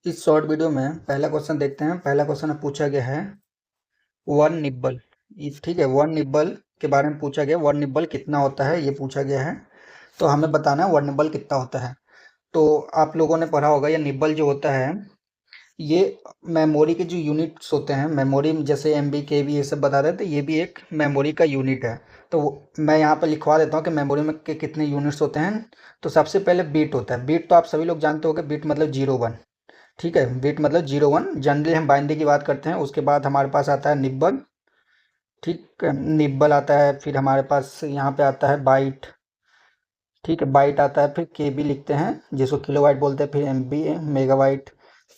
इस short video में पहला क्वेश्चन देखते हैं। पहला क्वेश्चन पूछा गया है वन निब्बल। ठीक है, वन निब्बल के बारे में पूछा गया। वन निब्बल कितना होता है ये पूछा गया है, तो हमें बताना है वन निब्बल कितना होता है। तो आप लोगों ने पढ़ा होगा ये निब्बल जो होता है ये मेमोरी के जो यूनिट्स होते हैं, मेमोरी में जैसे एमबी केबी ये सब बता रहे थे, ये भी एक मेमोरी का यूनिट है। तो मैं यहाँ पे लिखवा देता हूँ कि मेमोरी में के कितने यूनिट्स होते हैं। तो सबसे पहले बीट होता है। बीट तो आप सभी लोग जानते होंगे, बीट मतलब 0 1। ठीक है, बिट मतलब 0 1। जनरली हम बाइनरी की बात करते हैं। उसके बाद हमारे पास आता है निब्बल। ठीक है, निब्बल आता है। फिर हमारे पास यहाँ पे आता है बाइट। ठीक है, बाइट आता है। फिर केबी लिखते हैं जिसको किलोबाइट बोलते हैं। फिर एमबी मेगाबाइट।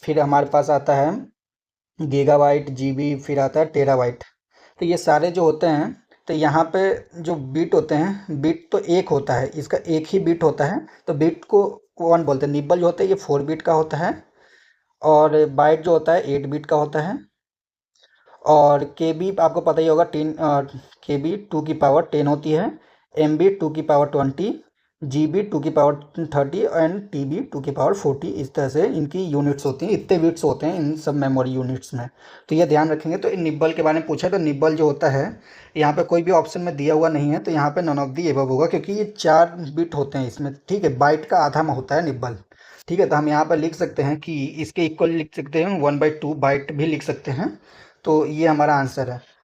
फिर हमारे पास आता है गीगाबाइट, जीबी। फिर आता है टेराबाइट। तो ये सारे जो होते हैं, तो यहाँ पे जो बीट होते हैं, बीट तो एक होता है, इसका एक ही बीट होता है। तो बीट को वन बोलते हैं। निब्बल जो होता है ये 4 बीट का होता है। और बाइट जो होता है 8 बीट का होता है। और के बी आपको पता ही होगा, 10 के बी 2 की पावर 10 होती है। एम बी 2 की पावर 20। जी बी 2 की पावर 30 एंड टी बी 2 की पावर 40। इस तरह से इनकी यूनिट्स होती हैं। इतने बिट्स होते हैं इन सब मेमोरी यूनिट्स में। तो ये ध्यान रखेंगे। तो इन निब्बल के बारे में पूछा, तो निब्बल जो होता है यहाँ पे कोई भी ऑप्शन में दिया हुआ नहीं है, तो यहाँ पे नन ऑफ दी एबव होगा, क्योंकि ये 4 बिट होते हैं इसमें। ठीक है, बाइट का आधा में होता है निब्बल। ठीक है, तो हम यहाँ पर लिख सकते हैं कि इसके इक्वल लिख सकते हैं 1/2 बाइट भी लिख सकते हैं। तो ये हमारा आंसर है।